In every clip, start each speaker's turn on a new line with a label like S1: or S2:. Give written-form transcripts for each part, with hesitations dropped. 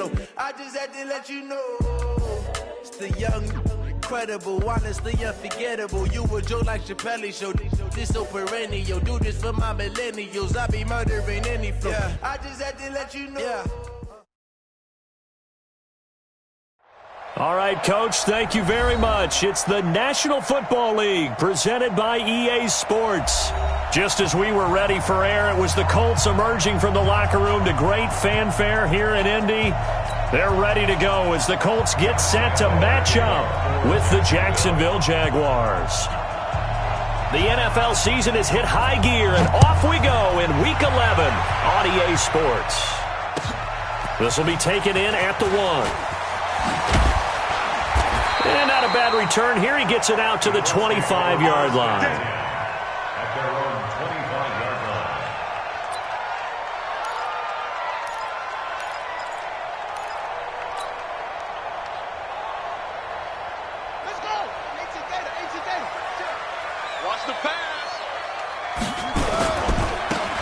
S1: flow. I just had to let you know. It's the young, incredible, honestly unforgettable. You a joke like Chappelle Show. This so perennial. Do this for my millennials. I be murdering any flow. Yeah. I just had to let you know. Yeah.
S2: All right, Coach, thank you very much. It's the National Football League presented by EA Sports. Just as we were ready for air, it was the Colts emerging from the locker room to great fanfare here in Indy. They're ready to go as the Colts get set to match up with the Jacksonville Jaguars. The NFL season has hit high gear, and off we go in Week 11 on EA Sports. This will be taken in at the 1. And not a bad return here. He gets it out to the 25-yard line.
S3: At their own 25-yard line.
S4: Let's go. Watch the pass.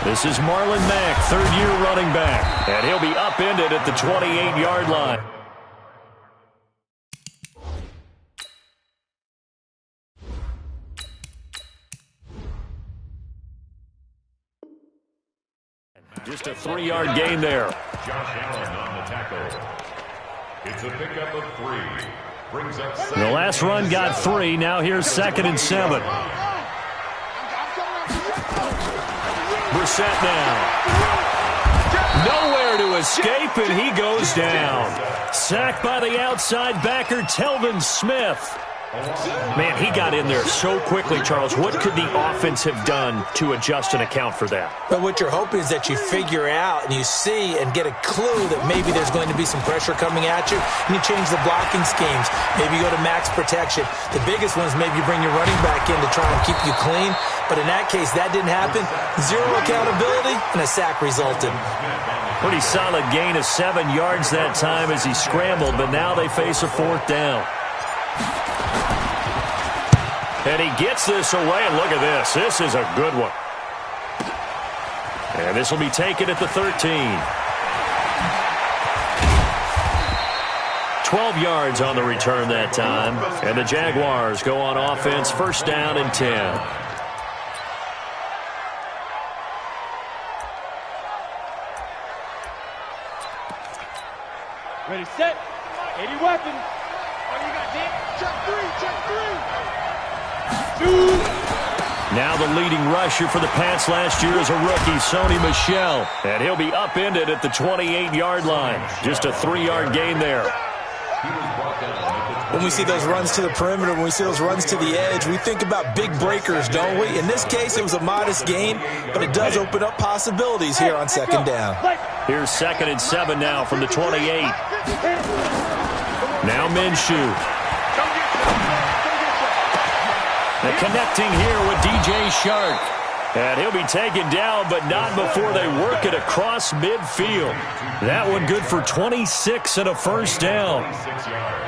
S2: This is Marlon Mack, third-year running back. And he'll be upended at the 28-yard line. Just a 3-yard gain there.
S3: Josh Allen on the tackle. It's a pickup of 3. Brings up 7.
S2: The last run got 3. Now here's 2nd and 7. Brissett now. Nowhere to escape, and he goes down. Sacked by the outside backer, Telvin Smith. Man, he got in there so quickly, Charles. What could the offense have done to adjust and account for that?
S5: But what you're hoping is that you figure out and you see and get a clue that maybe there's going to be some pressure coming at you, and you change the blocking schemes. Maybe you go to max protection. The biggest one is maybe you bring your running back in to try and keep you clean. But in that case, that didn't happen. 0 accountability, and a sack resulted.
S2: Pretty solid gain of 7 yards that time as he scrambled, but now they face a 4th down. And he gets this away, and look at this. This is a good one. And this will be taken at the 13. 12 yards on the return that time. And the Jaguars go on offense, 1st down and 10.
S6: Ready, set. 80 weapons. Oh, you got Dick? Check 3.
S2: Now the leading rusher for the Pats last year is a rookie, Sony Michel. And he'll be upended at the 28-yard line. Just a 3-yard gain there.
S5: When we see those runs to the perimeter, when we see those runs to the edge, we think about big breakers, don't we? In this case, it was a modest gain, but it does open up possibilities here on 2nd down.
S2: Here's 2nd and 7 now from the 28. Now Minshew. The connecting here with DJ Shark. And he'll be taken down, but not before they work it across midfield. That one good for 26 and a 1st down.
S3: 26 yards.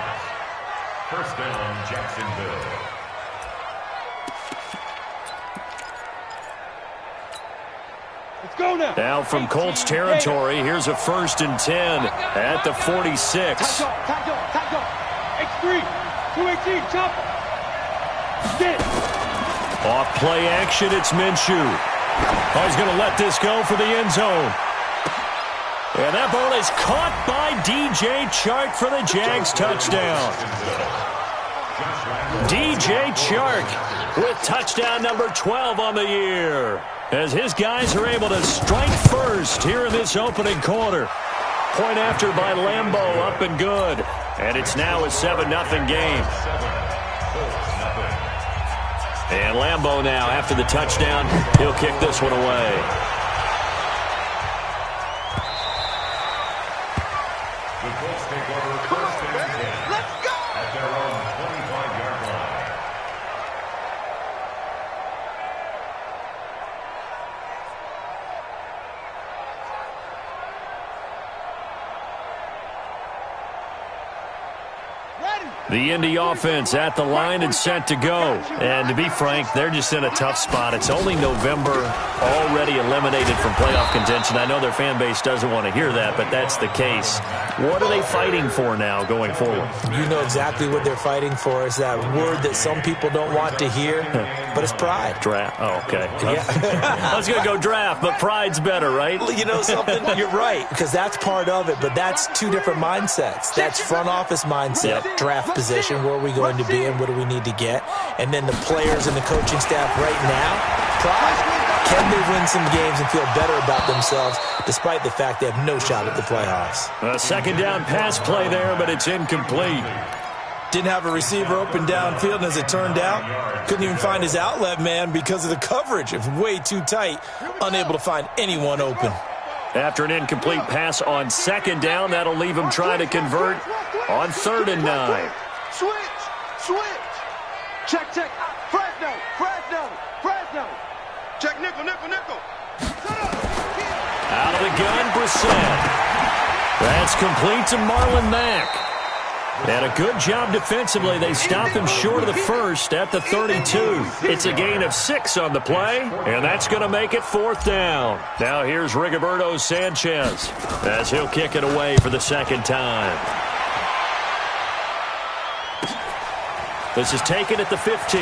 S3: 1st down, Jacksonville.
S6: Let's go now.
S2: Now from Colts territory, here's a 1st and 10 at the 46.
S6: Tackle. X3. 218. Chop.
S2: Off play action, it's Minshew. Oh, he's going to let this go for the end zone. And that ball is caught by DJ Chark for the Jags touchdown. DJ Chark with touchdown number 12 on the year, as his guys are able to strike first here in this opening quarter. Point after by Lambeau, up and good. And it's now a 7-0 game. And Lambeau now, after the touchdown, he'll kick this one away.
S3: The Colts take over 1st and 10.
S4: Let's go.
S3: At their own 25-yard line.
S4: Ready.
S2: The Indy offense at the line and set to go. And to be frank, they're just in a tough spot. It's only November, already eliminated from playoff contention. I know their fan base doesn't want to hear that, but that's the case. What are they fighting for now going forward?
S5: You know exactly what they're fighting for. Is that word that some people don't want to hear, but it's pride.
S2: Draft. Oh, okay.
S5: Yeah.
S2: I was going to go draft, but pride's better, right?
S5: You know something? You're right, because that's part of it, but that's two different mindsets. That's front office mindset, draft position, where are we going to be and what do we need to get? And then the players and the coaching staff right now, pride. Can they win some games and feel better about themselves despite the fact they have no shot at the playoffs?
S2: A second down pass play there, but it's incomplete.
S5: Didn't have a receiver open downfield, and as it turned out, couldn't even find his outlet man because of the coverage. It was way too tight, unable to find anyone open.
S2: After an incomplete pass on second down, that'll leave him trying to convert on 3rd and 9.
S4: Switch. Check. Fresno. Check nickel.
S2: Out of the gun, Brissett. That's complete to Marlon Mack. And a good job defensively. They stopped him short of the first at the 32. It's a gain of 6 on the play, and that's going to make it 4th down. Now here's Rigoberto Sanchez as he'll kick it away for the second time. This is taken at the 15.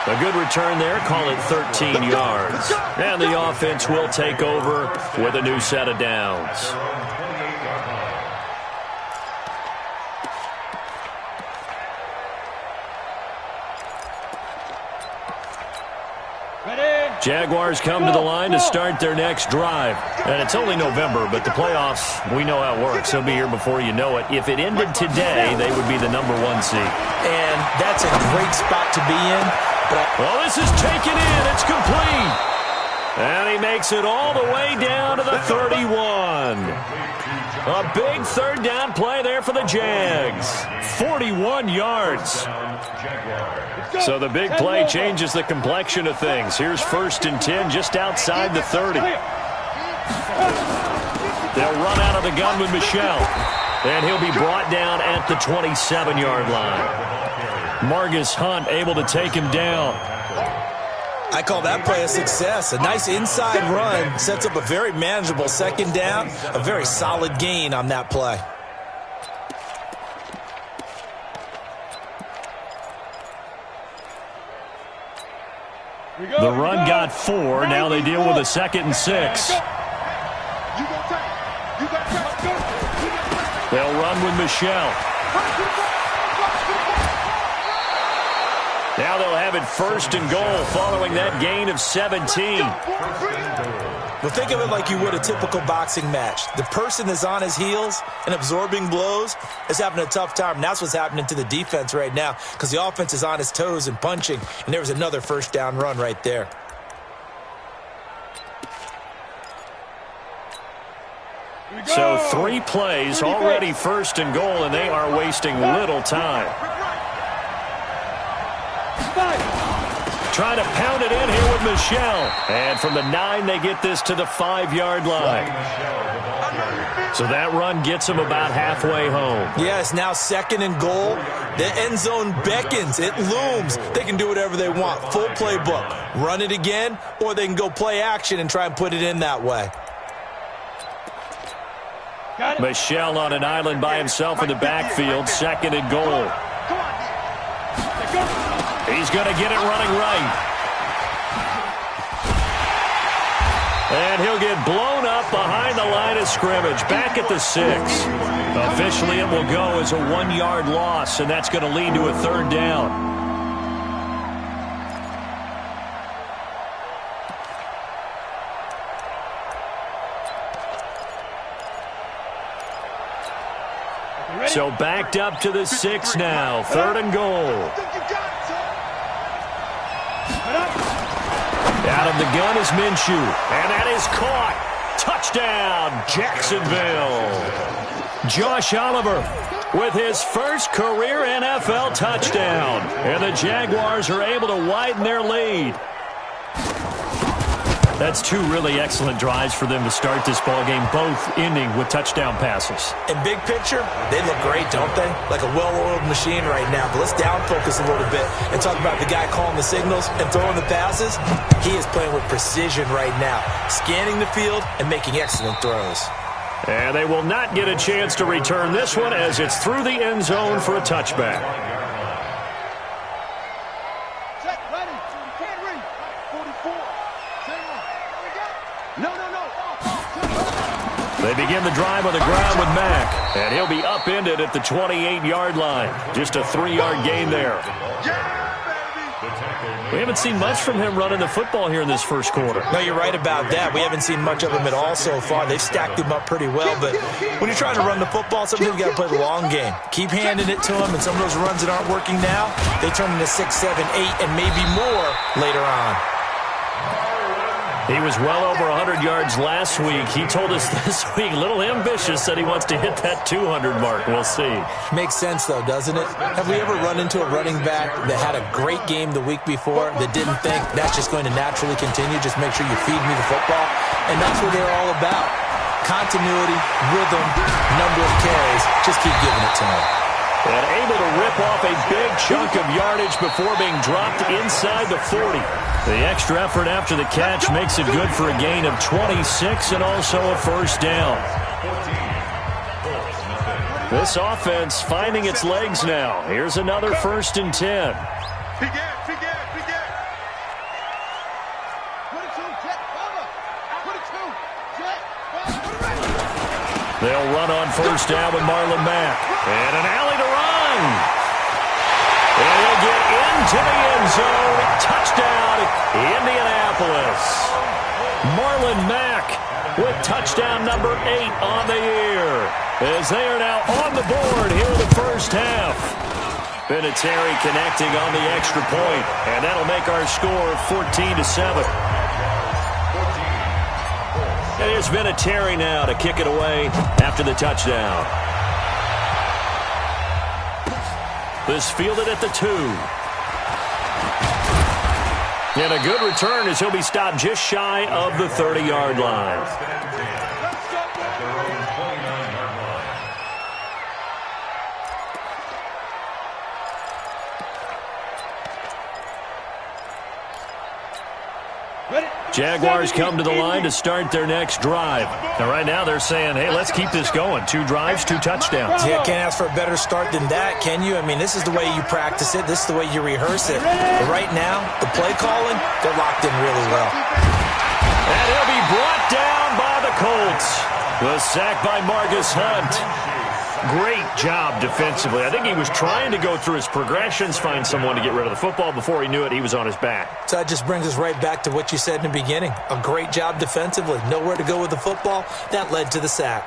S2: A good return there, call it 13 yards. And the offense will take over with a new set of downs. Jaguars come to the line to start their next drive. And it's only November, but the playoffs, we know how it works. They'll be here before you know it. If it ended today, they would be the #1 seed.
S5: And that's a great spot to be in.
S2: Well, this is taken in. It's complete. And he makes it all the way down to the 31. A big 3rd down play there for the Jags. 41 yards. So the big play changes the complexion of things. Here's 1st and 10 just outside the 30. They'll run out of the gun with Michel. And he'll be brought down at the 27-yard line. Margus Hunt able to take him down.
S5: I call that play a success. A nice inside run sets up a very manageable 2nd down. A very solid gain on that play.
S2: The run got 4. Now they deal with a 2nd and 6. They'll run with Michel. Now they'll have it 1st and goal following that gain of 17.
S5: Well, think of it like you would a typical boxing match. The person that's on his heels and absorbing blows is having a tough time. And that's what's happening to the defense right now because the offense is on his toes and punching. And there was another 1st down run right there.
S2: So 3 plays, already 1st and goal, and they are wasting little time. Trying to pound it in here with Michel. And from the 9, they get this to the 5-yard line. So that run gets them about halfway home.
S5: Yeah, it's now 2nd and goal. The end zone beckons. It looms. They can do whatever they want. Full playbook. Run it again, or they can go play action and try and put it in that way.
S2: Michel on an island by himself in the backfield. 2nd and goal. He's going to get it running right. And he'll get blown up behind the line of scrimmage. Back at the 6. Officially, it will go as a 1-yard loss, and that's going to lead to a 3rd down. So backed up to the 6 now. 3rd and goal. Out of the gun is Minshew. And that is caught. Touchdown, Jacksonville. Josh Oliver with his first career NFL touchdown. And the Jaguars are able to widen their lead. That's two really excellent drives for them to start this ballgame, both ending with touchdown passes.
S5: In big picture, they look great, don't they? Like a well-oiled machine right now. But let's down focus a little bit and talk about the guy calling the signals and throwing the passes. He is playing with precision right now, scanning the field and making excellent throws.
S2: And they will not get a chance to return this one as it's through the end zone for a touchback.
S4: Check, ready. You can't read. 44. No.
S2: They begin the drive on the ground with Mack, and he'll be upended at the 28-yard line. Just a 3-yard gain there. We haven't seen much from him running the football here in this first quarter.
S5: No, you're right about that. We haven't seen much of him at all so far. They've stacked him up pretty well, but when you're trying to run the football, sometimes you got to play the long game. Keep handing it to him, and some of those runs that aren't working now, they turn into 6, 7, 8, and maybe more later on.
S2: He was well over 100 yards last week. He told us this week, a little ambitious, said he wants to hit that 200 mark. We'll see.
S5: Makes sense, though, doesn't it? Have we ever run into a running back that had a great game the week before that didn't think that's just going to naturally continue? Just make sure you feed me the football. And that's what they're all about. Continuity, rhythm, number of carries. Just keep giving it to him.
S2: And able to rip off a big chunk of yardage before being dropped inside the 40. The extra effort after the catch makes it good for a gain of 26 and also a first down. This offense finding its legs now. Here's another 1st and 10. They'll run on first down with Marlon Mack. And an alley to run. And he'll get into the end zone. Touchdown, Indianapolis. Marlon Mack with touchdown number 8 on the year. As they are now on the board here in the first half. Vinatieri connecting on the extra point. And that'll make our score 14-7. It is Vinatieri now to kick it away after the touchdown. This fielded at the 2. And a good return as he'll be stopped just shy of the 30-yard line. Jaguars come to the line to start their next drive. Now, right now, they're saying, hey, let's keep this going. 2 drives, 2 touchdowns.
S5: Yeah, can't ask for a better start than that, can you? I mean, this is the way you practice it. This is the way you rehearse it. But right now, the play calling, they're locked in really well.
S2: And he'll be brought down by the Colts. The sack by Margus Hunt. Great job defensively. I think he was trying to go through his progressions, find someone to get rid of the football. Before he knew it, he was on his back.
S5: So that just brings us right back to what you said in the beginning. A great job defensively. Nowhere to go with the football. That led to the sack.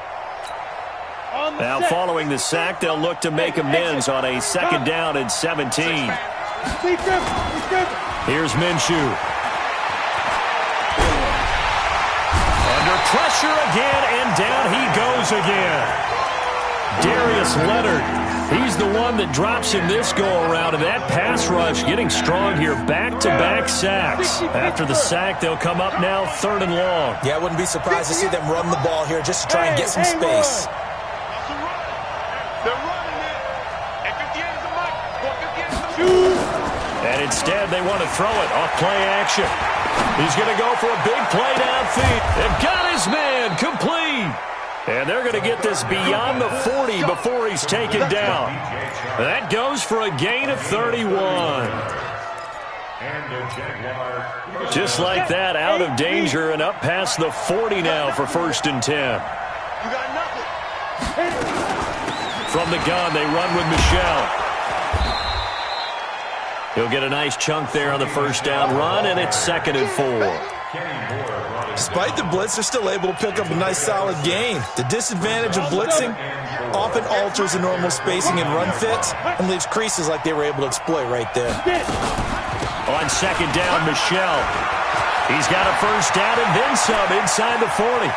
S2: Now, following the sack, they'll look to make amends on a 2nd down and 17. Here's Minshew. Under pressure again, and down he goes again. Darius Leonard, he's the one that drops him this go-around, and that pass rush getting strong here. Back-to-back sacks. After the sack, they'll come up now 3rd and long.
S5: Yeah, I wouldn't be surprised to see them run the ball here just to try and get some space.
S2: And instead, they want to throw it off play action. He's going to go for a big play downfield. They've got his man complete. And they're going to get this beyond the 40 before he's taken down. That goes for a gain of 31. Just like that, out of danger and up past the 40 now for 1st and 10. From the gun, they run with Michel. He'll get a nice chunk there on the 1st down run, and it's 2nd and 4.
S5: Despite the blitz, they're still able to pick up a nice solid gain. The disadvantage of blitzing often alters the normal spacing and run fits and leaves creases like they were able to exploit right there.
S2: On 2nd down, Michel. He's got a 1st down and then some inside the 40.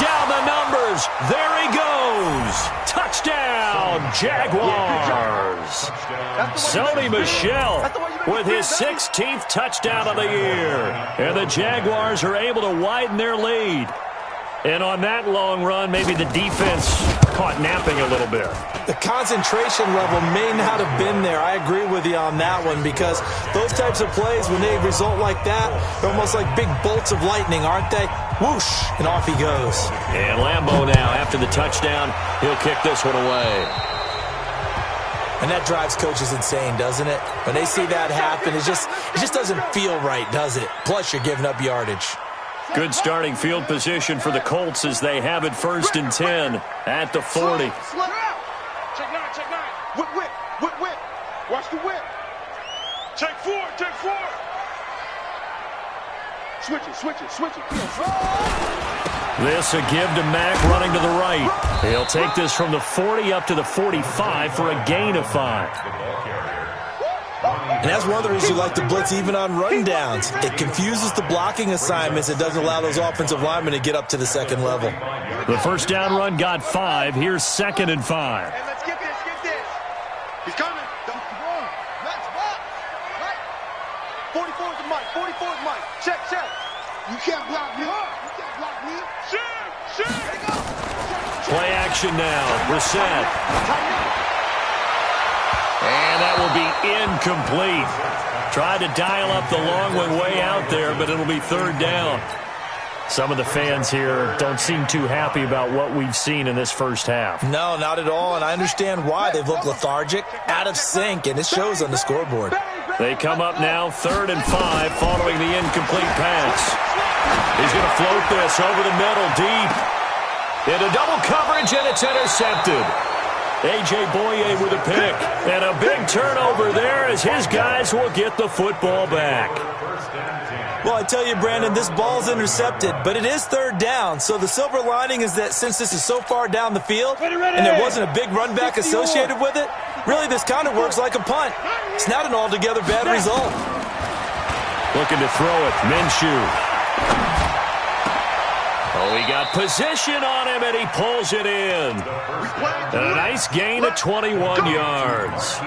S2: Down the numbers. There he goes. Touchdown, Jaguars. pass. Sony Michel with his 16th touchdown of the year. And the Jaguars are able to widen their lead. And on that long run, maybe the defense caught napping a little bit.
S5: The concentration level may not have been there. I agree with you on that one, because those types of plays, when they result like that, they're almost like big bolts of lightning, aren't they? Whoosh, and off he goes.
S2: And Lambeau now, after the touchdown, he'll kick this one away.
S5: And that drives coaches insane, doesn't it? When they see that happen, it just doesn't feel right, does it? Plus, you're giving up yardage.
S2: Good starting field position for the Colts as they have it 1st and 10 at the 40.
S6: Check nine. Whip. Watch the whip. Take four. Switch it.
S2: This a give to Mack running to the right. He'll take this from the 40 up to the 45 for a gain of 5.
S5: And that's one of the reasons you like to blitz even on run downs. It confuses the blocking assignments. It doesn't allow those offensive linemen to get up to the second level.
S2: The first down run got 5. Here's 2nd and 5.
S6: Hey, let's get this. He's coming.
S4: Max, box. Right.
S6: 44 is Mike. Check.
S4: You can't block me.
S6: Shoot.
S2: Play action now. Brissett. And that will be incomplete. Tried to dial up the long one way out there, but it'll be 3rd down. Some of the fans here don't seem too happy about what we've seen in this first half.
S5: No, not at all, and I understand why. They've looked lethargic, out of sync, and it shows on the scoreboard.
S2: They come up now 3rd and 5 following the incomplete pass. He's going to float this over the middle deep. Into double coverage, and it's intercepted. A.J. Boye with a pick. And a big turnover there as his guys will get the football back.
S5: Well, I tell you, Brandon, this ball's intercepted, but it is 3rd down. So the silver lining is that since this is so far down the field and there wasn't a big run back associated with it, really this kind of works like a punt. It's not an altogether bad result.
S2: Looking to throw it. Minshew. Oh, he got position on him, and he pulls it in. And a nice gain of 21 yards.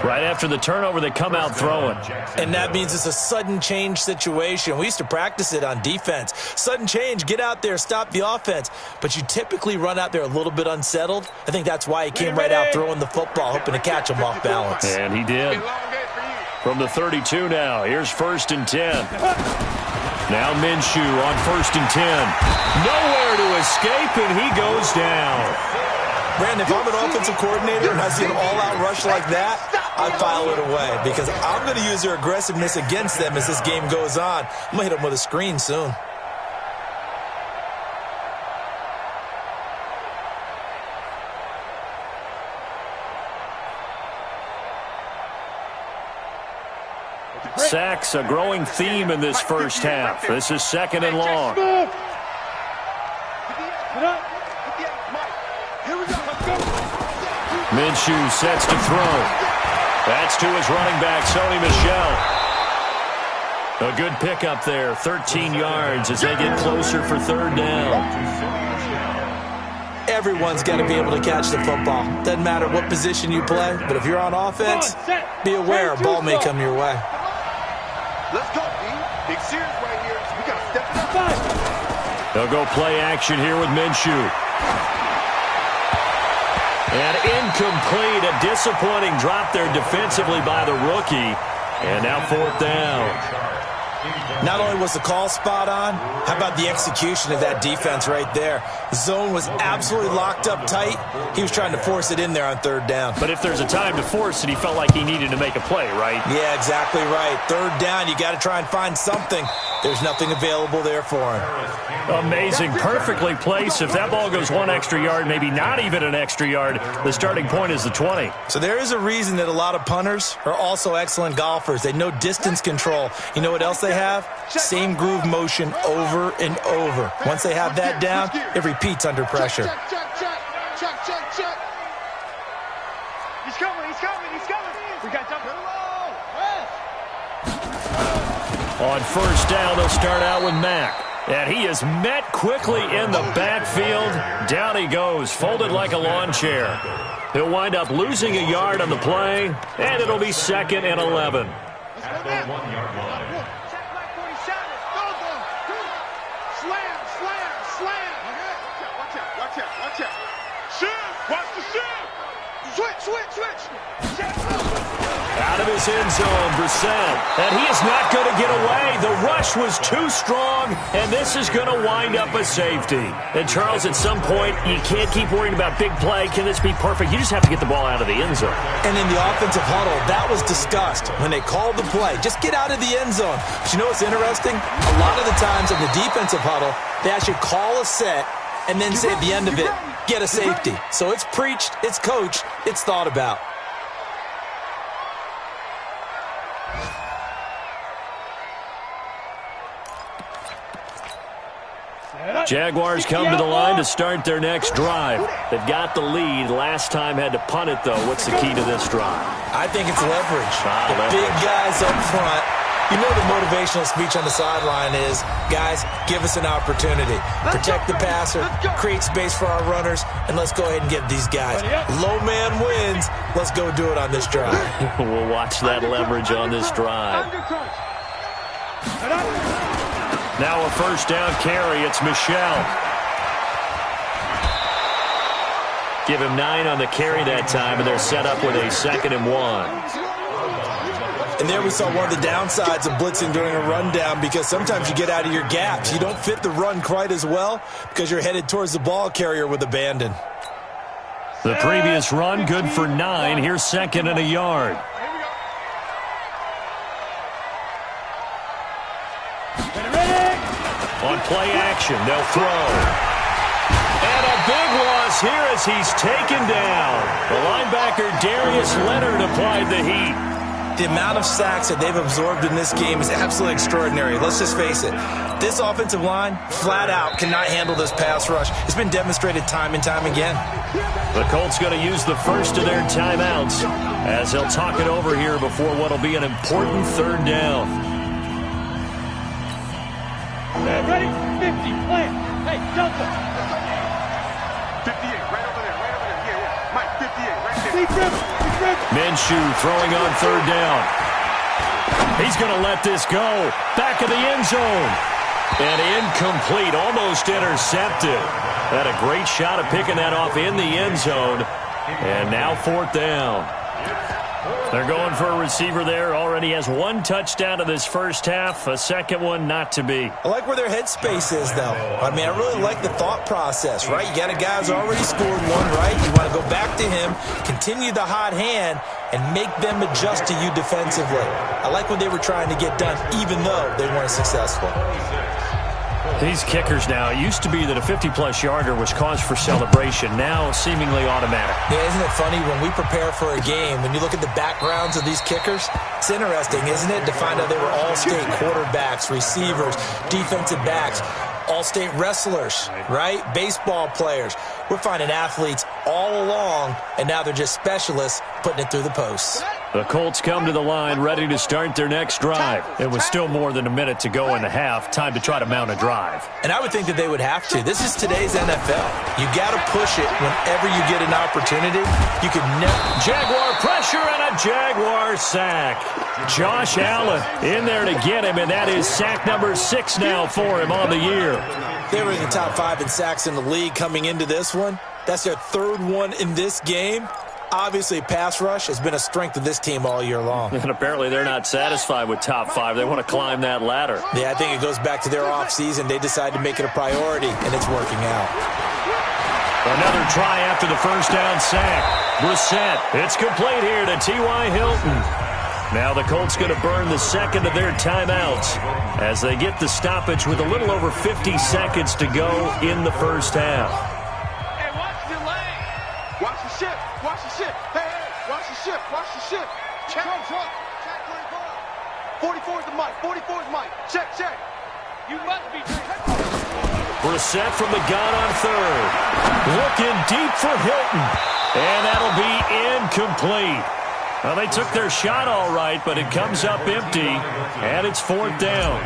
S2: Right after the turnover, they come out throwing.
S5: And that means it's a sudden change situation. We used to practice it on defense. Sudden change, get out there, stop the offense. But you typically run out there a little bit unsettled. I think that's why he came right out throwing the football, hoping to catch him off balance.
S2: And he did. From the 32 now, here's 1st and 10. Now Minshew on 1st and 10. Nowhere to escape, and he goes down.
S5: Brandon, if I'm an offensive coordinator and I see an all-out rush like that, I file it away because I'm going to use their aggressiveness against them as this game goes on. I'm going to hit them with a screen soon.
S2: Sacks, a growing theme in this first half. This is 2nd and long. Minshew sets to throw. That's to his running back, Sony Michel. A good pickup there, 13 yards as they get closer for 3rd down.
S5: Everyone's got to be able to catch the football. Doesn't matter what position you play, but if you're on offense, be aware a ball may come your way.
S6: Let's go, D. Big series right here. So we got to step it up.
S2: They'll go play action here with Minshew. And incomplete. A disappointing drop there defensively by the rookie. And now 4th down.
S5: Not only was the call spot on, how about the execution of that defense right there? The zone was absolutely locked up tight. He was trying to force it in there on 3rd down.
S2: But if there's a time to force it, he felt like he needed to make a play, right?
S5: Yeah, exactly right. 3rd down, you got to try and find something. There's nothing available there for him.
S2: Amazing. Perfectly placed. If that ball goes 1 extra yard, maybe not even an extra yard, the starting point is the 20.
S5: So there is a reason that a lot of punters are also excellent golfers. They know distance control. You know what else they have? Same groove motion over and over. Once they have that down, it repeats under pressure.
S6: Check. He's coming. We got double.
S2: On 1st down, they'll start out with Mack. And he is met quickly in the backfield. Down he goes, folded like a lawn chair. He'll wind up losing a yard on the play, and it'll be 2nd and 11.
S3: At the 1-yard line.
S2: Out of his end zone, Brissett. And he is not going to get away. The rush was too strong, and this is going to wind up a safety. And, Charles, at some point, you can't keep worrying about big play. Can this be perfect? You just have to get the ball out of the end zone.
S5: And in the offensive huddle, that was discussed when they called the play. Just get out of the end zone. But you know what's interesting? A lot of the times in the defensive huddle, they actually call a set and then say at the end of it, get a safety. So it's preached, it's coached, it's thought about.
S2: Jaguars come to the line to start their next drive. They've got the lead. Last time had to punt it, though. What's the key to this drive?
S5: I think it's leverage. Big guys up front. You know the motivational speech on the sideline is, guys, give us an opportunity. Protect the passer, create space for our runners, and let's go ahead and get these guys. Low man wins. Let's go do it on this drive.
S2: We'll watch that leverage on this drive. Now a first down carry. It's Michel. Give him 9 on the carry that time, and they're set up with a 2nd and 1.
S5: And there we saw one of the downsides of blitzing during a rundown, because sometimes you get out of your gaps. You don't fit the run quite as well because you're headed towards the ball carrier with abandon.
S2: The previous run, good for 9. Here's 2nd and a yard. On play action, they'll throw. And a big loss here as he's taken down. The linebacker, Darius Leonard, applied the heat.
S5: The amount of sacks that they've absorbed in this game is absolutely extraordinary. Let's just face it. This offensive line, flat out, cannot handle this pass rush. It's been demonstrated time and time again.
S2: The Colts going to use the first of their timeouts as they'll talk it over here before what will be an important 3rd down.
S4: Ready? 50, plant. Hey, Delta.
S6: 58, right over there. Yeah. Mike, 58, right there.
S2: Minshew throwing on 3rd down. He's going to let this go. Back of the end zone. And incomplete, almost intercepted. Had a great shot at picking that off in the end zone. And now 4th down. They're going for a receiver there. Already has 1 touchdown in this first half. A 2nd one not to be.
S5: I like where their headspace is, though. I mean, I really like the thought process, right? You got a guy who's already scored 1, right? You want to go back to him, continue the hot hand, and make them adjust to you defensively. I like what they were trying to get done, even though they weren't successful.
S2: These kickers now, it used to be that a 50-plus yarder was cause for celebration. Now seemingly automatic.
S5: Yeah, isn't it funny when we prepare for a game, when you look at the backgrounds of these kickers, it's interesting, isn't it, to find out they were all-state quarterbacks, receivers, defensive backs, all-state wrestlers, right? Baseball players. We're finding athletes all along, and now they're just specialists putting it through the posts.
S2: The Colts come to the line ready to start their next drive. It was still more than a minute to go in the half. Time to try to mount a drive.
S5: And I would think that they would have to. This is today's NFL. You got to push it whenever you get an opportunity. You can never.
S2: Jaguar pressure and a Jaguar sack. Josh Allen in there to get him, and that is sack number 6 now for him on the year.
S5: They were in the top 5 in sacks in the league coming into this one. That's their 3rd one in this game. Obviously, pass rush has been a strength of this team all year long.
S2: And apparently they're not satisfied with top 5. They want to climb that ladder.
S5: Yeah, I think it goes back to their offseason. They decided to make it a priority, and it's working out.
S2: Another try after the first down sack. Brissett, it's complete here to T.Y. Hilton. Now the Colts going to burn the 2nd of their timeouts as they get the stoppage with a little over 50 seconds to go in the first half.
S6: Hey, watch the lane. Watch the ship. Watch the ship. Hey, watch the ship. Watch the ship. Check. Check 44 is the mic. 44 is mic. Check. You must be.
S2: Brissett from the gun on 3rd. Looking deep for Hilton. And that'll be incomplete. Well, they took their shot all right, but it comes up empty, and it's 4th down.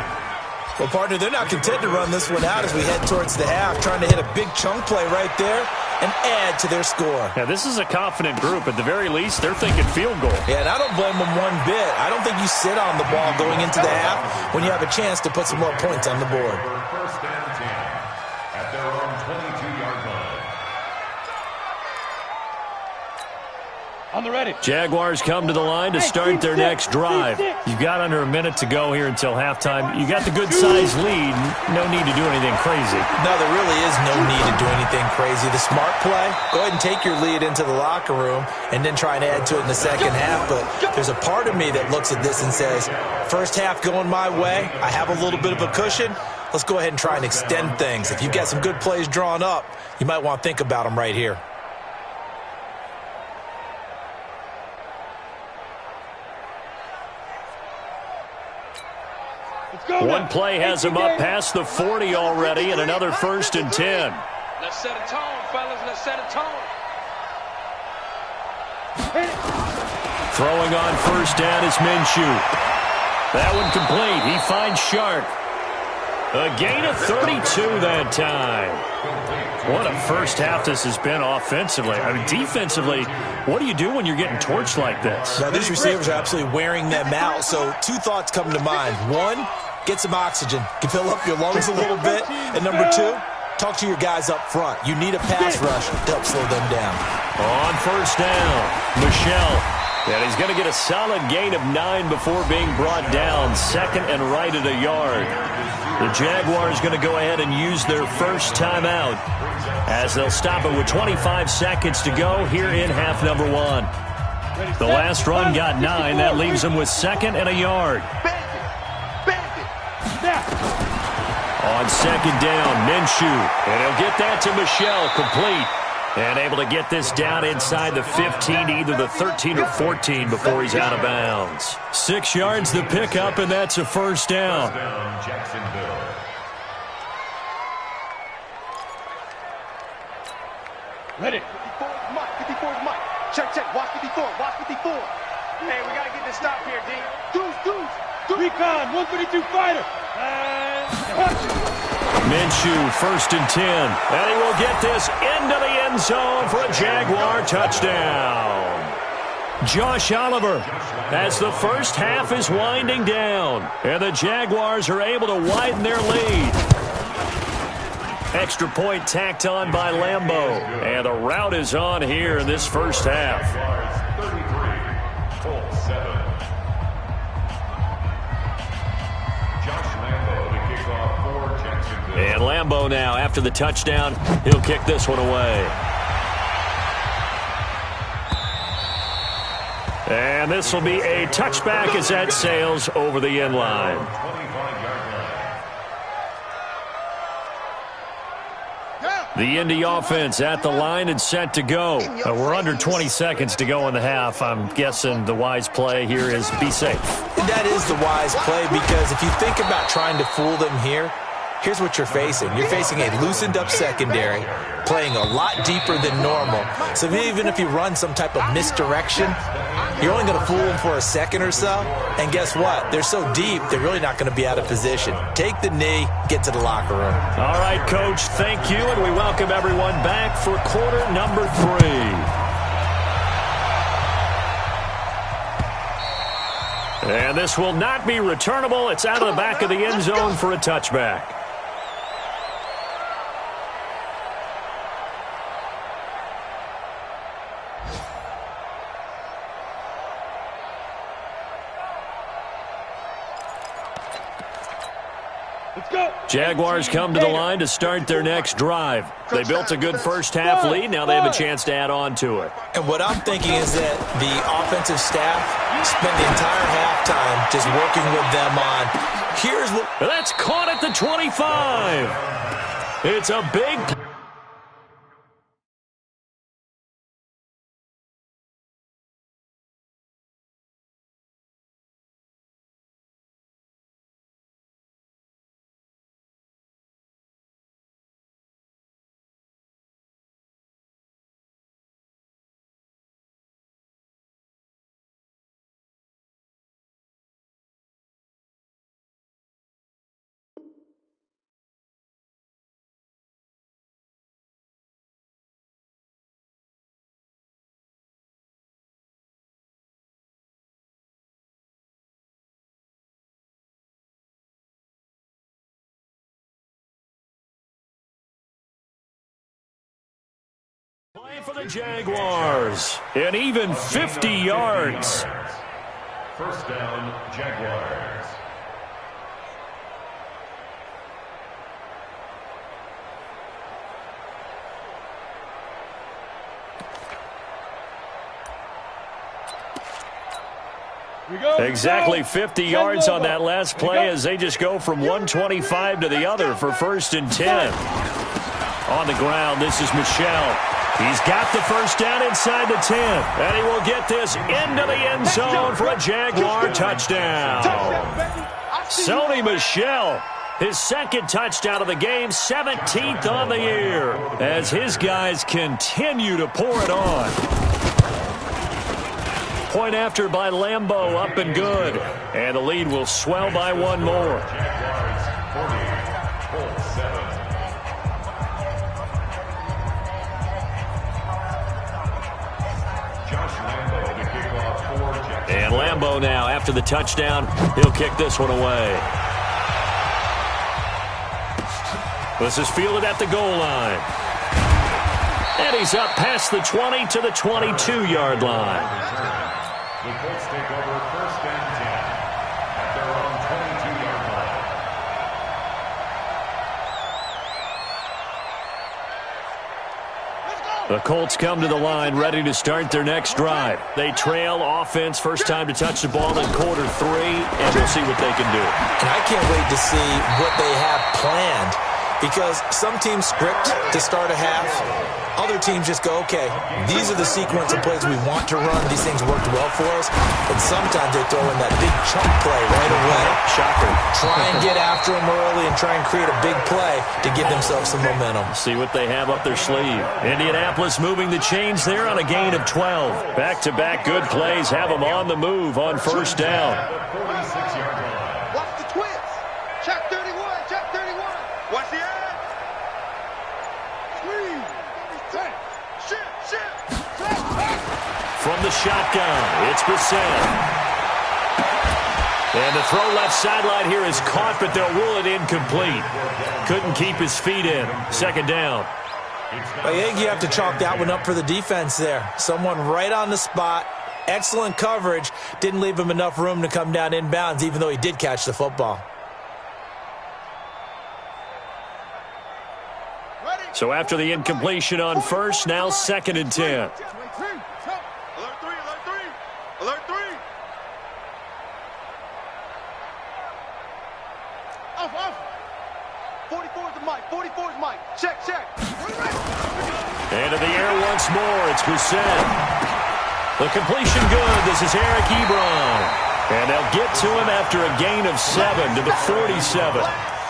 S5: Well, partner, they're not content to run this one out as we head towards the half, trying to hit a big chunk play right there and add to their score.
S2: Yeah, this is a confident group. At the very least, they're thinking field goal.
S5: Yeah, and I don't blame them one bit. I don't think you sit on the ball going into the half when you have a chance to put some more points on the board.
S3: First and 10 at their own 22-yard line.
S4: On the ready.
S2: Jaguars come to the line to start their next drive. You've got under a minute to go here until halftime. You got the good-sized lead. No need to do anything crazy.
S5: No, there really is no need to do anything crazy. The smart play, go ahead and take your lead into the locker room and then try and add to it in the second half. But there's a part of me that looks at this and says, first half going my way, I have a little bit of a cushion. Let's go ahead and try and extend things. If you've got some good plays drawn up, you might want to think about them right here.
S2: One play has him up past the 40 already, and another 1st and 10.
S6: Let's set a tone, fellas. Let's set a tone.
S2: Throwing on first down is Minshew. That one complete. He finds Shark. A gain of 32 that time. What a first half this has been offensively. I mean, defensively, what do you do when you're getting torched like this?
S5: Now, these receivers are absolutely wearing them out. So two thoughts come to mind. One, get some oxygen. Can fill up your lungs a little bit. And number two, talk to your guys up front. You need a pass rush to help slow them down.
S2: On first down, Michelle. And he's going to get a solid gain of 9 before being brought down. Second and right at a yard. The Jaguars going to go ahead and use their first timeout as they'll stop it with 25 seconds to go here in half number 1. The last run got 9. That leaves them with second and a yard. On second down, Minshew. And he'll get that to Michelle, complete. And able to get this down inside the 15, either the 13 or 14 before he's out of bounds. 6 yards the pickup, and that's a first down.
S3: Jacksonville.
S4: Ready.
S6: 54's Mike. 54's Mike. Check, check. Watch 54. Watch 54. Hey, we got to get this stop here, D. Deuce.
S4: Recon, 132 fighter.
S2: Minshew, 1st and 10. And he will get this into the end zone for a Jaguar touchdown. Josh Oliver as the first half is winding down. And the Jaguars are able to widen their lead. Extra point tacked on by Lambeau. And the route is on here in this first half.
S3: 33, Colts 7.
S2: And Lambeau now, after the touchdown, he'll kick this one away. And this will be a touchback as that sails over the end line. The Indy offense at the line and set to go. We're under 20 seconds to go in the half. I'm guessing the wise play here is be safe.
S5: That is the wise play, because if you think about trying to fool them here, here's what you're facing. You're facing a loosened-up secondary, playing a lot deeper than normal. So even if you run some type of misdirection, you're only going to fool them for a second or so. And guess what? They're so deep, they're really not going to be out of position. Take the knee, get to the locker room.
S2: All right, Coach, thank you, and we welcome everyone back for quarter number 3. And this will not be returnable. It's out of the back of the end zone for a touchback. Jaguars come to the line to start their next drive. They built a good first half lead. Now they have a chance to add on to it.
S5: And what I'm thinking is that the offensive staff spent the entire halftime just working with them on, here's what...
S2: That's caught at the 25. It's a big... for the Jaguars. And even 50 yards.
S3: First down, Jaguars.
S2: Exactly 50 yards on that last play as they just go from 125 to the other for 1st and 10. On the ground, this is Michel. He's got the first down inside the 10. And he will get this into the end zone for a Jaguar touchdown. Sony Michel, his second touchdown of the game, 17th on the year, as his guys continue to pour it on. Point after by Lambeau, up and good. And the lead will swell by one more. And Lambeau now, after the touchdown, he'll kick this one away. This is fielded at the goal line. And he's up past the 20 to the 22-yard line.
S3: The Colts take over 1st and 10 at their own 22-yard line.
S2: The Colts come to the line ready to start their next drive. They trail offense, first time to touch the ball in quarter 3, and we'll see what they can do.
S5: And I can't wait to see what they have planned, because some teams script to start a half. Other teams just go, okay, these are the sequence of plays we want to run. These things worked well for us. And sometimes they throw in that big chunk play right away.
S2: Shocker.
S5: Try and get after them early and try and create a big play to give themselves some momentum.
S2: See what they have up their sleeve. Indianapolis moving the chains there on a gain of 12. Back-to-back good plays have them on the move on first down.
S6: Watch the twins. Check 31. Check 31. Watch the edge.
S2: From the shotgun, it's Brissett. And the throw left sideline here is caught, but they'll rule it incomplete. Couldn't keep his feet in. Second down.
S5: I think you have to chalk that one up for the defense there. Someone right on the spot. Excellent coverage. Didn't leave him enough room to come down inbounds, even though he did catch the football.
S2: So after the incompletion on first, now 2nd and 10.
S6: Alert 3. Off. 44 is the mic. 44 is mic. Check.
S2: And in the air once more, it's Brissett. The completion good. This is Eric Ebron. And they'll get to him after a gain of 7 to the 47.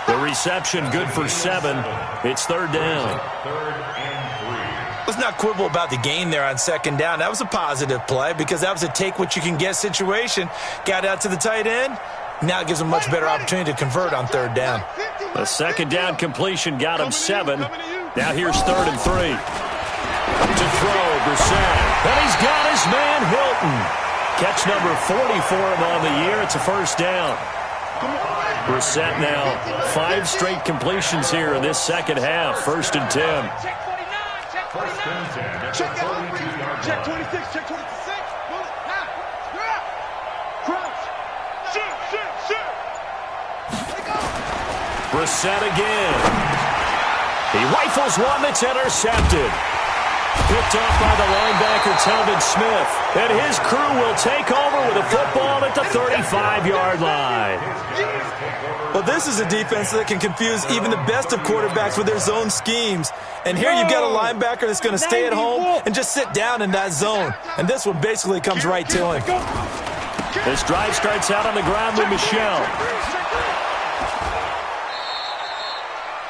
S2: The reception good for 7. It's 3rd down.
S5: Let's not quibble about the gain there on 2nd down. That was a positive play because that was a take-what-you-can-get situation. Got out to the tight end. Now it gives them a much better opportunity to convert on 3rd down.
S2: The 2nd down completion got him 7. Now here's 3rd and 3. To throw, Brissett. And he's got his man, Hilton. Catch number 40 for him on the year. It's a first down. Brissett now 5 straight completions here in this second half. 1st and 10.
S6: Check 26. Check 26. Crouch. Shoot.
S2: Brissett again. He rifles one that's intercepted. Picked off by the linebacker, Telvin Smith. And his crew will take over with a football at the 35-yard line.
S5: Well, this is a defense that can confuse even the best of quarterbacks with their zone schemes. And here you've got a linebacker that's going to stay at home and just sit down in that zone. And this one basically comes right to him.
S2: This drive starts out on the ground with Michel.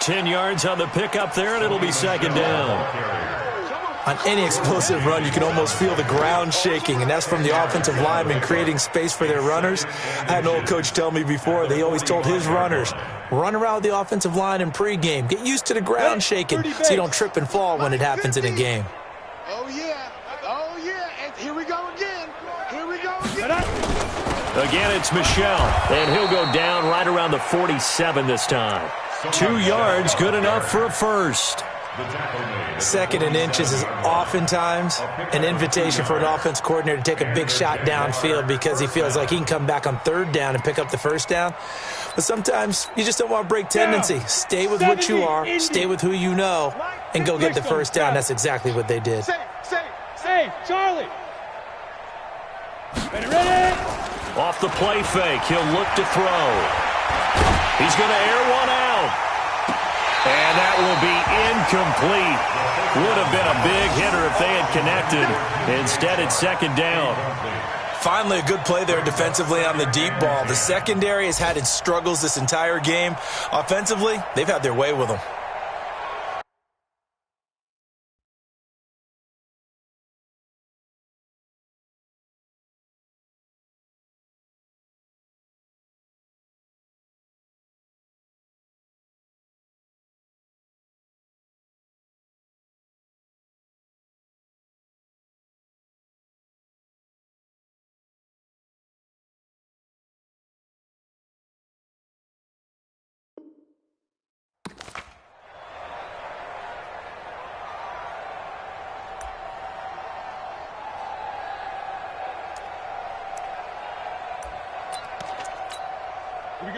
S2: 10 yards on the pickup there, and it'll be 2nd down.
S5: On any explosive run, you can almost feel the ground shaking, and that's from the offensive linemen creating space for their runners. I had an old coach tell me before, they always told his runners, run around the offensive line in pregame. Get used to the ground shaking so you don't trip and fall when it happens in a game.
S6: Oh, yeah. And here we go again.
S2: Again, it's Michel, and he'll go down right around the 47 this time. 2 yards, good enough for a first.
S5: Second and inches is oftentimes an invitation for an offense coordinator to take a big shot downfield because he feels like he can come back on third down and pick up the first down. But sometimes you just don't want to break tendency. Stay with what you are, stay with who you know, and go get the first down. That's exactly what they did.
S4: Hey, Charlie. Ready?
S2: Off the play fake, he'll look to throw. He's going to air one out. And that will be incomplete. Would have been a big hitter if they had connected. Instead, it's second down.
S5: Finally, a good play there defensively on the deep ball. The secondary has had its struggles this entire game. Offensively, they've had their way with them.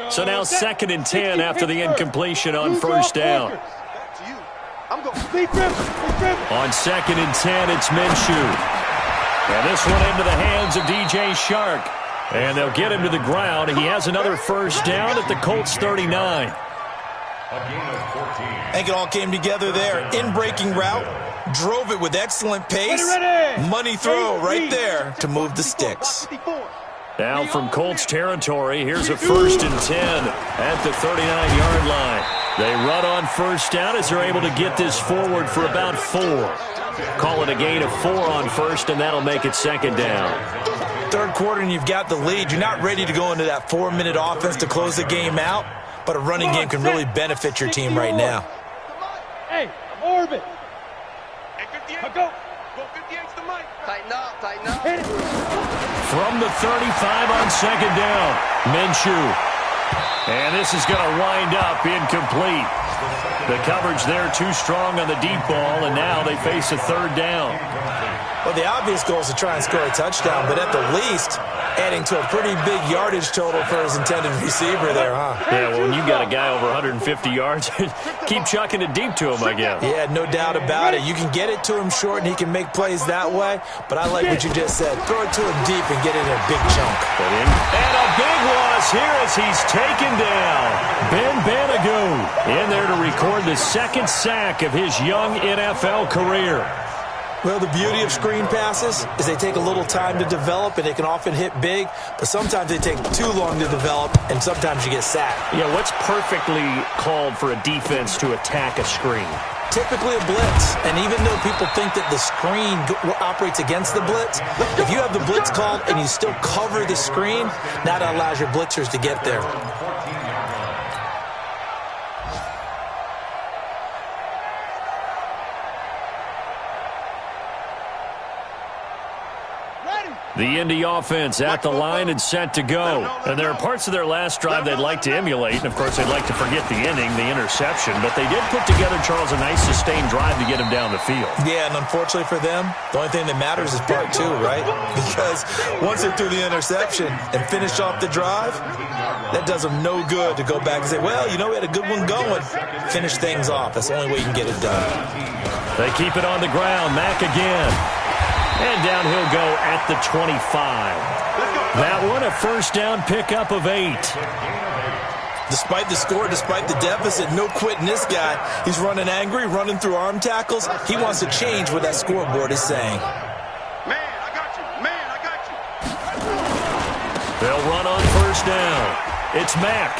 S2: So now 2nd and 10 after the incompletion on first down.
S6: I'm going.
S2: On 2nd and 10, it's Minshew. And this one into the hands of DJ Shark. And they'll get him to the ground. He has another first down at the Colts 39.
S5: I think it all came together there. In-breaking route, drove it with excellent pace. Money throw right there to move the sticks.
S2: Now from Colts territory, here's a 1st and 10 at the 39-yard line. They run on first down as they're able to get this forward for about 4. Call it a gain of 4 on first, and that'll make it second down.
S5: Third quarter and you've got the lead. You're not ready to go into that 4-minute offense to close the game out, but a running game can really benefit your team right now.
S4: Hey, orbit. Go.
S6: Tighten up, tighten up.
S4: Hit it.
S2: From the 35 on second down, Minshew. And this is going to wind up incomplete. The coverage there too strong on the deep ball, and now they face a third down.
S5: Well, the obvious goal is to try and score a touchdown, but at the least, adding to a pretty big yardage total for his intended receiver there, huh?
S2: Yeah, well, when you got a guy over 150 yards, keep chucking it deep to him, I guess.
S5: Yeah, no doubt about it. You can get it to him short, and he can make plays that way, but I like what you just said. Throw it to him deep and get it in a big chunk.
S2: And a big loss here as he's taken down. Ben Banagou in there to record the 2nd sack of his young NFL career.
S5: Well, the beauty of screen passes is they take a little time to develop, and they can often hit big, but sometimes they take too long to develop, and sometimes you get sacked.
S2: Yeah, what's perfectly called for a defense to attack a screen?
S5: Typically a blitz, and even though people think that the screen operates against the blitz, if you have the blitz called and you still cover the screen, that allows your blitzers to get there.
S2: The Indy offense at the line and set to go. And there are parts of their last drive they'd like to emulate. And, of course, they'd like to forget the ending, the interception. But they did put together, Charles, a nice sustained drive to get him down the field.
S5: Yeah, and unfortunately for them, the only thing that matters is part 2, right? Because once they threw the interception and finished off the drive, that does them no good to go back and say, well, you know, we had a good one going. Finish things off. That's the only way you can get it done.
S2: They keep it on the ground. Mack again. And down he'll go at the 25. That one a first down pickup of 8.
S5: Despite the score, despite the deficit, no quitting this guy. He's running angry, running through arm tackles. He wants to change what that scoreboard is saying.
S6: Man, I got you. Man, I got you.
S2: They'll run on first down. It's Mack.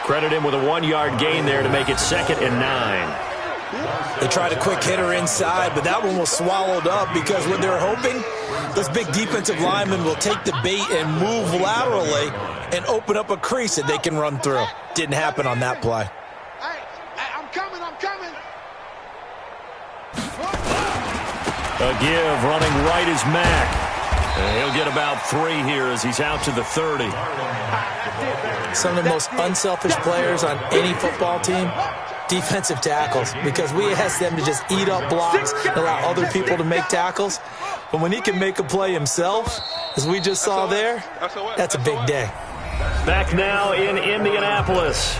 S2: Credit him with a 1-yard gain there to make it 2nd and 9.
S5: They tried a quick hitter inside, but that one was swallowed up because what they're hoping, those big defensive linemen will take the bait and move laterally and open up a crease that they can run through. Didn't happen on that play.
S6: Hey, I'm coming, I'm coming.
S2: A give running right is Mack. And he'll get about 3 here as he's out to the 30.
S5: Some of the most unselfish players on any football team defensive tackles, because we ask them to just eat up blocks and allow other people to make tackles. But when he can make a play himself, as we just saw there, that's a big day.
S2: Back now in Indianapolis.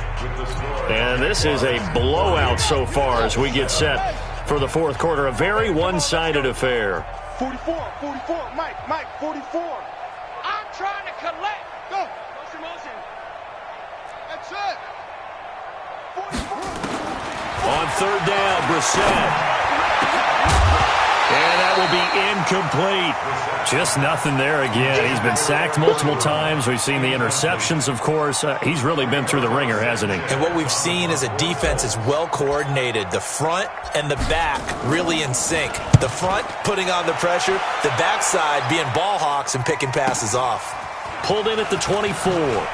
S2: And this is a blowout so far as we get set for the fourth quarter. A very one-sided affair.
S6: 44, Mike, 44.
S4: I'm trying to collect. Go. Motion.
S6: That's it. 44.
S2: On third down, Brissett. And that will be incomplete. Just nothing there again. He's been sacked multiple times. We've seen the interceptions, of course. He's really been through the ringer, hasn't he?
S5: And what we've seen is a defense that's well coordinated. The front and the back really in sync. The front putting on the pressure. The backside being ball hawks and picking passes off.
S2: Pulled in at the 24.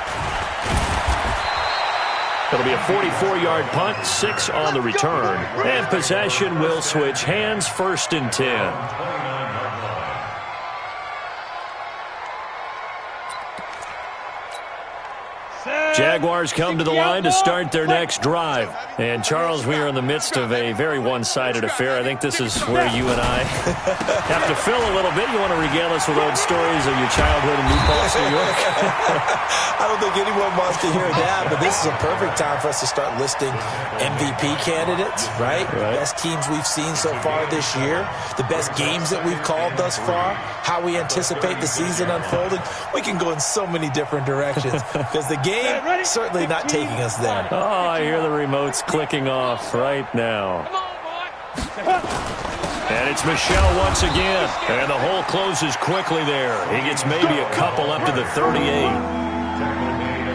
S2: It'll be a 44-yard punt, 6 on the return. And possession will switch hands, 1st and 10. Jaguars come to the line to start their next drive. And, Charles, we are in the midst of a very one-sided affair. I think this is where you and I have to fill a little bit. You want to regale us with old stories of your childhood in New Paltz, New York?
S5: I don't think anyone wants to hear that, but this is a perfect time for us to start listing MVP candidates, right? Best teams we've seen so far this year, the best games that we've called thus far, how we anticipate the season unfolding. We can go in so many different directions because the game certainly not taking us there.
S2: Oh, I hear the remotes clicking off right now. And it's Michel once again. And the hole closes quickly there. He gets maybe a couple up to the 38.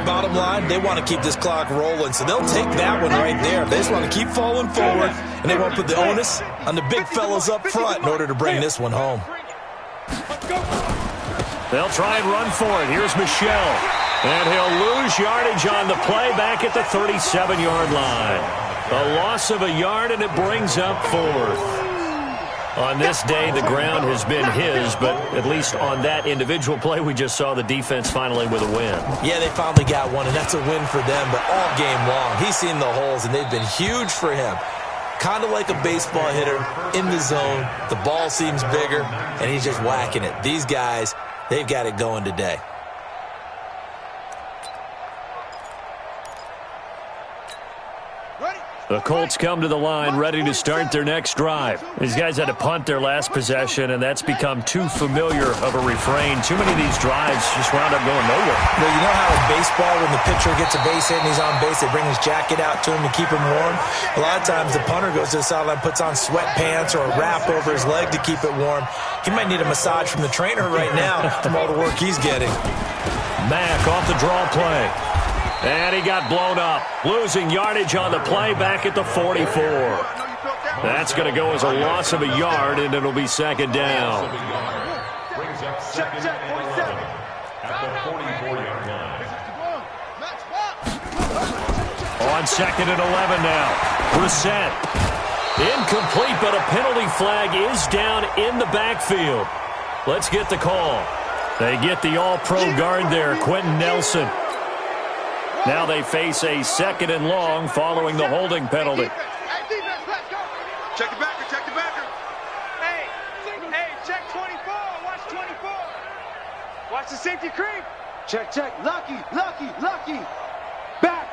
S5: Bottom line, they want to keep this clock rolling, so they'll take that one right there. They just want to keep falling forward, and they won't put the onus on the big fellas up front in order to bring this one home.
S2: They'll try and run for it. Here's Michel. And he'll lose yardage on the play back at the 37-yard line. A loss of a yard, and it brings up 4th. On this day, the ground has been his, but at least on that individual play, we just saw the defense finally with a win.
S5: Yeah, they finally got one, and that's a win for them, but all game long, he's seen the holes, and they've been huge for him. Kind of like a baseball hitter in the zone. The ball seems bigger, and he's just whacking it. These guys, they've got it going today.
S2: The Colts come to the line ready to start their next drive. These guys had to punt their last possession, and that's become too familiar of a refrain. Too many of these drives just wound up going nowhere.
S5: Well, you know how in baseball, when the pitcher gets a base hit and he's on base, they bring his jacket out to him to keep him warm? A lot of times the punter goes to the sideline, puts on sweatpants or a wrap over his leg to keep it warm. He might need a massage from the trainer right now from all the work he's getting.
S2: Mack off the draw play. And he got blown up, losing yardage on the play back at the 44. That's going to go as a loss of a yard, and it'll be 2nd down.
S3: Brings up 2nd and 11 at the 44-yard line.
S2: On 2nd and 11 now. Brissett. Incomplete, but a penalty flag is down in the backfield. Let's get the call. They get the all-pro guard there, Quentin Nelson. Now they face a 2nd and long following the holding penalty.
S6: Check the backer.
S4: Hey, check 24. Watch 24. Watch the safety creep.
S6: Check. Lucky. Back.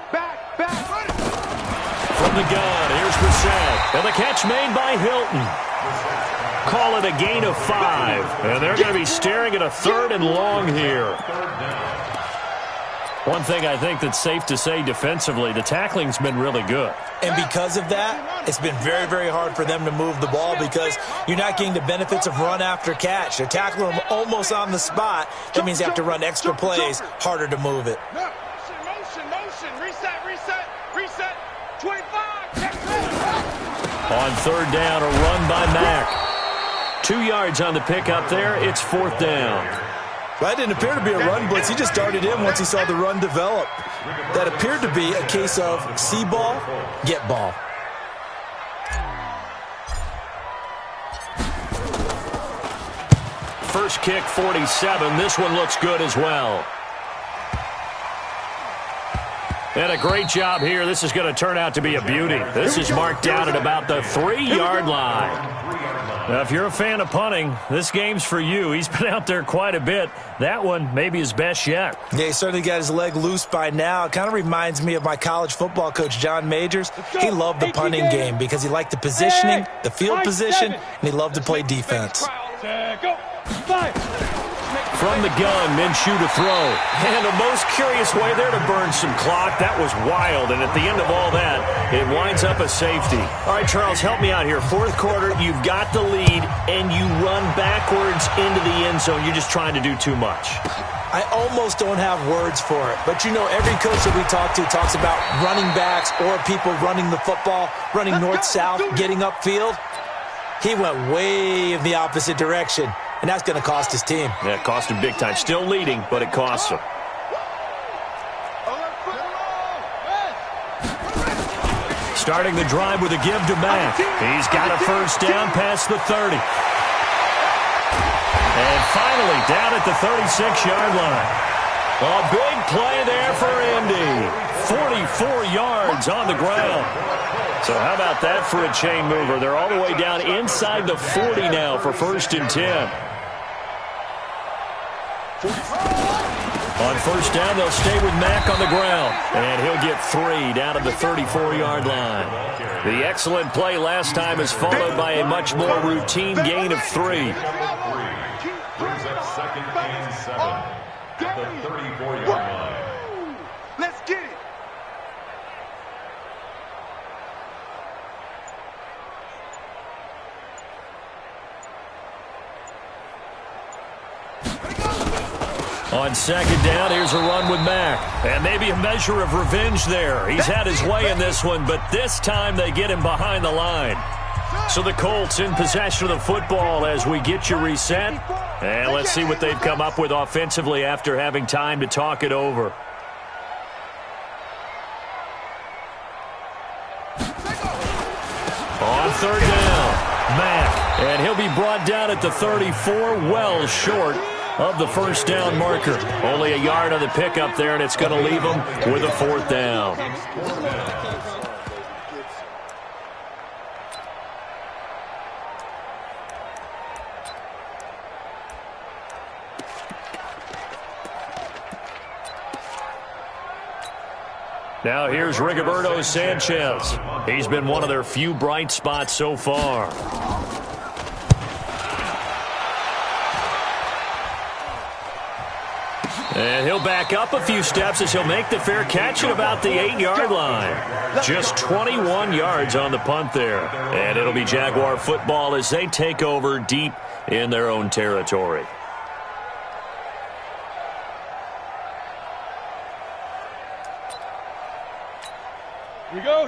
S2: From the gun, here's Brissett. And the catch made by Hilton. Call it a gain of 5. And they're going to be staring at a 3rd and long here. One thing I think that's safe to say defensively, the tackling's been really good.
S5: And because of that, it's been very, very hard for them to move the ball because you're not getting the benefits of run after catch. They're tackling them almost on the spot. That means they have to run extra plays, harder to move it.
S4: Motion. Reset. 25.
S2: On 3rd down, a run by Mack. 2 yards on the pickup there. It's 4th down.
S5: That didn't appear to be a run blitz. He just darted in once he saw the run develop. That appeared to be a case of see ball, get ball.
S2: First kick, 47. This one looks good as well. And a great job here. This is going to turn out to be a beauty. This is marked down at about the 3-yard line. Now, if you're a fan of punting, this game's for you. He's been out there quite a bit. That one maybe his best yet.
S5: Yeah, he certainly got his leg loose by now. It kind of reminds me of my college football coach, John Majors. He loved the punting game because he liked the positioning, the field position, and he loved to play defense.
S2: From the gun, Minshew to throw. And a most curious way there to burn some clock. That was wild. And at the end of all that, it winds up a safety. All right, Charles, help me out here. Fourth quarter, you've got the lead, and you run backwards into the end zone. You're just trying to do too much.
S5: I almost don't have words for it. But, you know, every coach that we talk to talks about running backs or people running the football, running north-south, getting upfield. He went way in the opposite direction. And that's going to cost his team.
S2: Yeah, it cost him big time. Still leading, but it costs him. Starting the drive with a give to Mack. He's got a first down past the 30. And finally down at the 36-yard line. A big play there for Indy. 44 yards on the ground. So how about that for a chain mover? They're all the way down inside the 40 now for 1st and 10. On first down, they'll stay with Mack on the ground. And he'll get 3 down to the 34-yard line. The excellent play last time is followed by a much more routine gain of 3.
S3: Brings up 2nd and 7 at the 34-yard line.
S6: Let's get it.
S2: On 2nd down, here's a run with Mack. And maybe a measure of revenge there. He's had his way in this one, but this time they get him behind the line. So the Colts in possession of the football as we get you reset. And let's see what they've come up with offensively after having time to talk it over. On 3rd down, Mack. And he'll be brought down at the 34, well short of the first down marker. Only a yard on the pickup there, and it's going to leave them with a 4th down. Now here's Rigoberto Sanchez. He's been one of their few bright spots so far. And he'll back up a few steps as he'll make the fair catch at about the 8-yard line. Just 21 yards on the punt there. And it'll be Jaguar football as they take over deep in their own territory.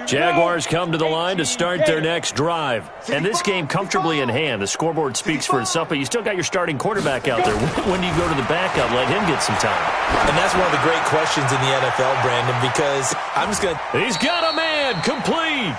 S2: Jaguars come to the line to start their next drive. And this game comfortably in hand. The scoreboard speaks for itself, but you still got your starting quarterback out there. When do you go to the backup? Let him get some time.
S5: And that's one of the great questions in the NFL, Brandon, because I'm just going to...
S2: He's got a man complete.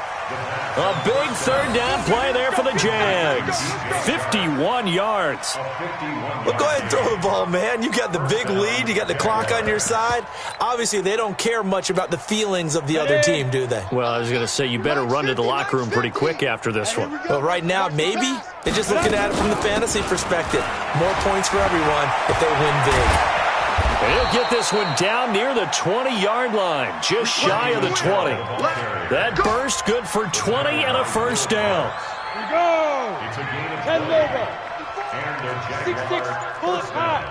S2: A big 3rd down play there for the Jags. 51 yards.
S5: Well, go ahead and throw the ball, man. You got the big lead. You got the clock on your side. Obviously, they don't care much about the feelings of the other team, do they?
S2: Well, I was going to say, you better run to the locker room pretty quick after this one.
S5: Well, right now, maybe. They're just looking at it from the fantasy perspective. More points for everyone if they win big.
S2: He'll get this one down near the 20-yard line, just shy of the 20. That burst good for 20 and a first down.
S4: We go.
S3: It's a gain of
S4: 10 over.
S3: And the
S4: 6-6, pull it high.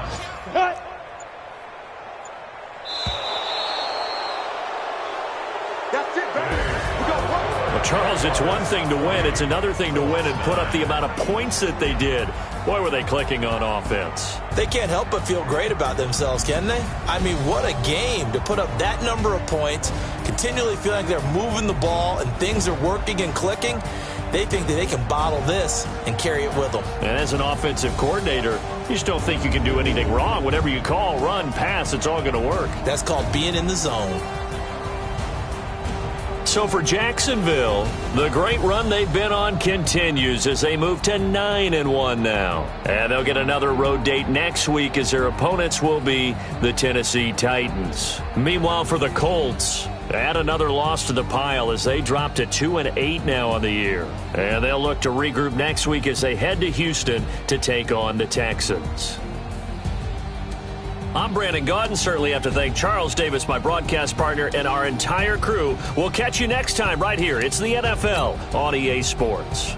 S4: Cut.
S6: That's it, baby. We got one.
S2: Well, Charles, it's one thing to win. It's another thing to win and put up the amount of points that they did. Boy, were they clicking on offense.
S5: They can't help but feel great about themselves, can they? I mean, what a game to put up that number of points, continually feeling like they're moving the ball and things are working and clicking. They think that they can bottle this and carry it with them.
S2: And as an offensive coordinator, you just don't think you can do anything wrong. Whatever you call, run, pass, it's all going to work.
S5: That's called being in the zone.
S2: So for Jacksonville, the great run they've been on continues as they move to 9-1 now. And they'll get another road date next week as their opponents will be the Tennessee Titans. Meanwhile, for the Colts, Add another loss to the pile as they drop to 2-8 now on the year. And they'll look to regroup next week as they head to Houston to take on the Texans. I'm Brandon Gaudin. Certainly have to thank Charles Davis, my broadcast partner, and our entire crew. We'll catch you next time right here. It's the NFL on EA Sports.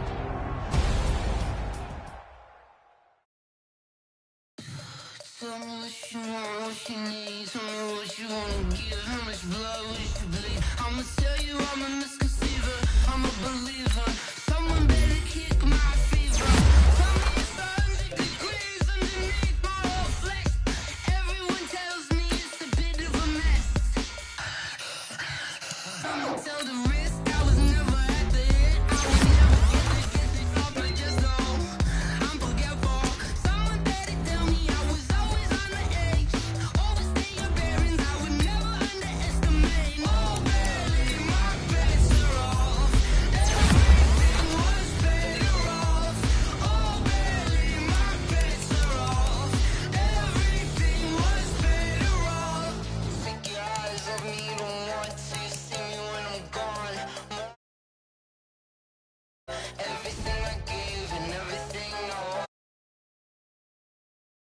S7: Tell me what you want, what you need. Tell me what you wanna give. How much blood would you bleed? I'ma tell you I'm a misconceiver. I'm a believer.